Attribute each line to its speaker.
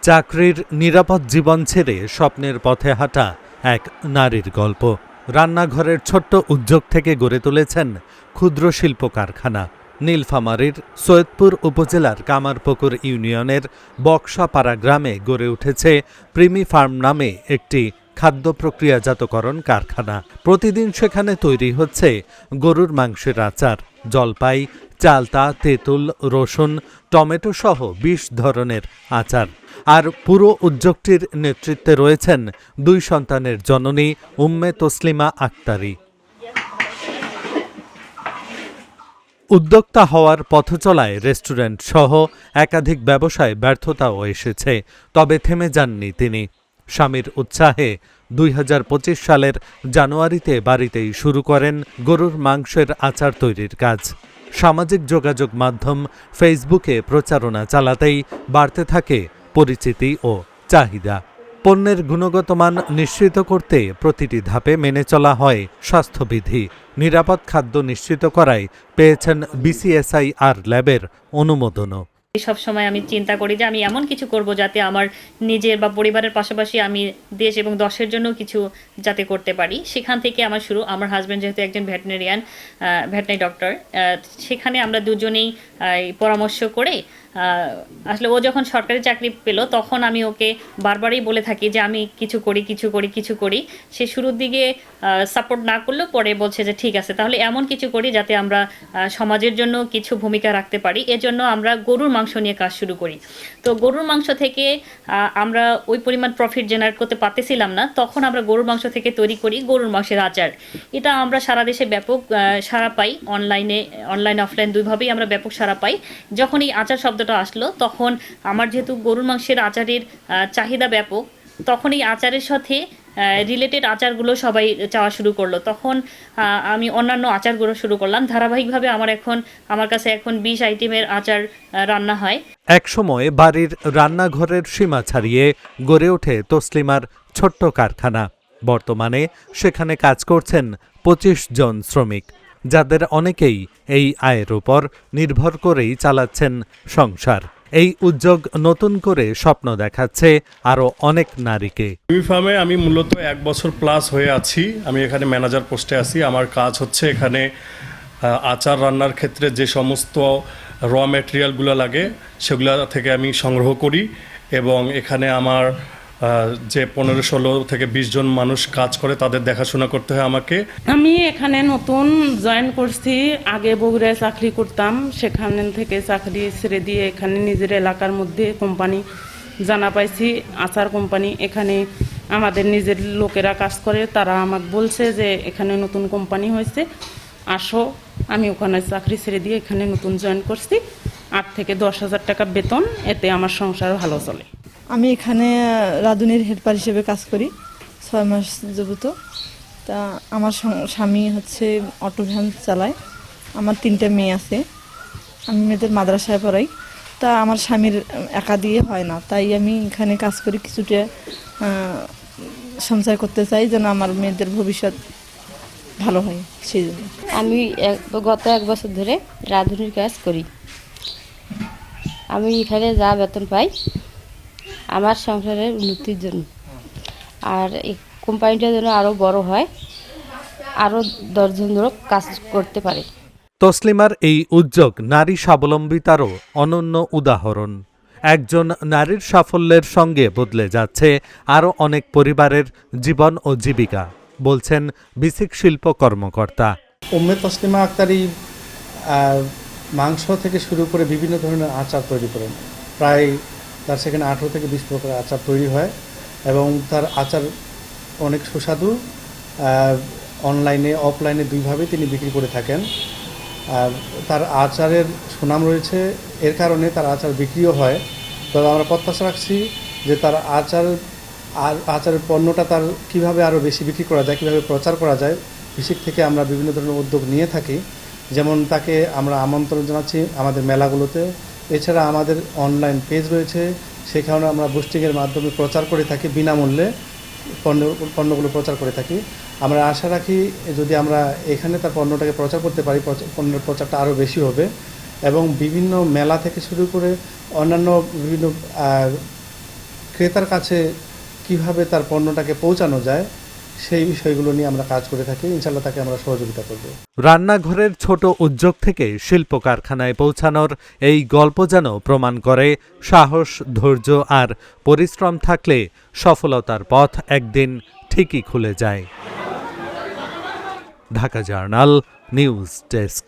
Speaker 1: চাকরির নিরাপদ জীবন ছেড়ে স্বপ্নের পথে হাঁটা এক নারীর গল্প। রান্নাঘরের ছোট্ট উদ্যোগ থেকে গড়ে তুলেছেন ক্ষুদ্র শিল্প কারখানা। নীলফামারীর সৈয়দপুর উপজেলার কামারপুকুর ইউনিয়নের বক্সাপাড়া গ্রামে গড়ে উঠেছে প্রিমি ফার্ম নামে একটি খাদ্য প্রক্রিয়াজাতকরণ কারখানা। প্রতিদিন সেখানে তৈরি হচ্ছে গরুর মাংসের আচার, জলপাই, চালতা, তেঁতুল, রসুন, টমেটো সহ ২০ ধরনের আচার। আর পুরো উদ্যোগটির নেতৃত্বে রয়েছেন ২ সন্তানের জননী উম্মে তসলিমা আক্তারি। উদ্যোক্তা হওয়ার পথচলায় রেস্টুরেন্ট সহ একাধিক ব্যবসায় ব্যর্থতাও এসেছে, তবে থেমে যাননি তিনি। স্বামীর উৎসাহে ২০২৫ সালের জানুয়ারিতে বাড়িতেই শুরু করেন গরুর মাংসের আচার তৈরির কাজ। সামাজিক যোগাযোগ মাধ্যম ফেসবুকে প্রচারণা চালাতেই বাড়তে থাকে পরিচিতি ও চাহিদা। পণ্যের গুণগত মান নিশ্চিত করতে প্রতিটি ধাপে মেনে চলা হয় স্বাস্থ্যবিধি। নিরাপদ খাদ্য নিশ্চিত করায় পেয়েছেন BCSIR ল্যাবের অনুমোদনও।
Speaker 2: সব সময় আমি চিন্তা করি যে আমি এমন কিছু করব যাতে আমার নিজের বা পরিবারের পাশাপাশি আমি দেশ এবং দশের জন্য কিছু যাতে করতে পারি। সেখান থেকে আমার শুরু। আমার হাজব্যান্ড যেহেতু একজন ভেটেরিনারি ডক্টর, সেখানে আমরা দুজনেই পরামর্শ করে আসলে ও যখন সরকারি চাকরি পেল তখন আমি ওকে বারবারই বলে থাকি যে আমি কিছু করি। সে শুরুর দিকে সাপোর্ট না করলেও পরে বলছে যে ঠিক আছে, তাহলে এমন কিছু করি যাতে আমরা সমাজের জন্য কিছু ভূমিকা রাখতে পারি। এজন্য আমরা গরুর মাংস নিয়ে কাজ শুরু করি। তো গরুর মাংস থেকে আমরা ওই পরিমাণ প্রফিট জেনারেট করতে পারতেছিলাম না, তখন আমরা গরুর মাংস থেকে তৈরি করি গরুর মাংসের আচার। এটা আমরা সারা দেশে ব্যাপক সাড়া পাই, অনলাইন অফলাইন দুইভাবেই আমরা ব্যাপক সাড়া পাই। যখন এই আচার শব্দটা আসলো তখন আমার যেহেতু গরুর মাংসের আচারের চাহিদা ব্যাপক, তখন এই আচারের সাথে রিলেটেড আচারগুলো সবাই চাওয়া শুরু করলো। তখন আমি অন্যান্য আচারগুলো শুরু করলাম। ধারাবাহিকভাবে আমার কাছে এখন ২০ আইটেমের আচার রান্না হয়।
Speaker 1: একসময় বাড়ির রান্নাঘরের সীমা ছাড়িয়ে গড়ে ওঠে তসলিমার ছোট্ট কারখানা। বর্তমানে সেখানে কাজ করছেন ২৫ জন শ্রমিক, যাদের অনেকেই এই আয়ের উপর নির্ভর করেই চালাচ্ছেন সংসার। এই উদ্যোগ নতুন করে স্বপ্ন দেখাচ্ছে আরও অনেক নারীকে।
Speaker 3: প্রিমি ফার্মে আমি মূলত ১ বছর প্লাস হয়ে আছি। আমি এখানে ম্যানেজার পোস্টে আছি। আমার কাজ হচ্ছে এখানে আচার রান্নার ক্ষেত্রে যে সমস্ত র ম্যাটেরিয়ালগুলো লাগে সেগুলো থেকে আমি সংগ্রহ করি, এবং এখানে আমার যে ১৫-১৬ থেকে ২০ জন মানুষ কাজ করে, তাদের দেখাশোনা করতে হয় আমাকে।
Speaker 4: আমি এখানে নতুন জয়েন করছি। আগে বগুড়ায় চাকরি করতাম, সেখান থেকে চাকরি ছেড়ে দিয়ে এখানে নিজের এলাকার মধ্যে কোম্পানি জানা পাইছি, আচার কোম্পানি। এখানে আমাদের নিজের লোকেরা কাজ করে, তারা আমাকে বলছে যে এখানে নতুন কোম্পানি হয়েছে, আসো। আমি ওখানে চাকরি ছেড়ে দিয়ে এখানে নতুন জয়েন করছি। ৮ থেকে ১০,০০০ টাকা বেতন, এতে আমার সংসার ভালো চলে।
Speaker 5: আমি এখানে রাঁধুনির হেল্পার হিসেবে কাজ করি ৬ মাস যাবত। তা আমার স্বামী হচ্ছে অটো ভ্যান চালায়। আমার ৩টে মেয়ে আছে, আমি মেয়েদের মাদ্রাসায় পড়াই। তা আমার স্বামীর একা দিয়ে হয় না, তাই আমি এখানে কাজ করি, কিছুটা সঞ্চয় করতে চাই যেন আমার মেয়েদের ভবিষ্যৎ ভালো হয়। সেই জন্য
Speaker 6: আমি গত ১ বছর ধরে রাঁধুনির কাজ করি। আমি এখানে যা বেতন পাই আমার সংসারের উন্নতির জন্য, আর এই কোম্পানিটা যেন আরও বড় হয়, আরও ১০ জন লোক কাজ করতে পারে।
Speaker 1: তসলিমার এই উদ্যোগ নারী স্বাবলম্বিতারও অনন্য উদাহরণ। একজন নারীর সাফল্যের সঙ্গে বদলে যাচ্ছে আরও অনেক পরিবারের জীবন ও জীবিকা, বলছেন বিসিক শিল্প কর্মকর্তা।
Speaker 7: উম্মে তসলিমা আক্তারি মাংস থেকে শুরু করে বিভিন্ন ধরনের আচার তৈরি করেন। প্রায় তার সেখানে ১৮ থেকে ২০ প্রকার আচার তৈরি হয়, এবং তার আচার অনেক সুস্বাদু। অনলাইনে অফলাইনে দুইভাবে তিনি বিক্রি করে থাকেন। তার আচারের সুনাম রয়েছে, এর কারণে তার আচার বিক্রিও হয়। তবে আমরা প্রত্যাশা রাখছি যে তার আচারের পণ্যটা তার কীভাবে আরও বেশি বিক্রি করা যায়, কীভাবে প্রচার করা যায়। বিসিক থেকে আমরা বিভিন্ন ধরনের উদ্যোগ নিয়ে থাকি, যেমন তাকে আমরা আমন্ত্রণ জানাচ্ছি আমাদের মেলাগুলোতে। এছাড়া আমাদের অনলাইন পেজ রয়েছে, সেখানে আমরা বুস্টিংয়ের মাধ্যমে প্রচার করে থাকি, বিনামূল্যে পণ্যগুলো প্রচার করে থাকি। আমরা আশা রাখি যদি আমরা এখানে তার পণ্যটাকে প্রচার করতে পারি, পণ্যের প্রচারটা আরও বেশি হবে, এবং বিভিন্ন মেলা থেকে শুরু করে অন্যান্য বিভিন্ন ক্রেতার কাছে কিভাবে তার পণ্যটাকে পৌঁছানো যায় সেই বিষয়গুলো নিয়ে আমরা কাজ করে থাকি। ইনশাআল্লাহ তাকে আমরা সহযোগিতা করব।
Speaker 1: রান্নাঘরের ছোট উদ্যোগ থেকে শিল্প কারখানায় পৌঁছানোর এই গল্প যেন প্রমাণ করে সাহস, ধৈর্য আর পরিশ্রম থাকলে সফলতার পথ একদিন ঠিকই খুলে যায়। Dhaka journal news desk.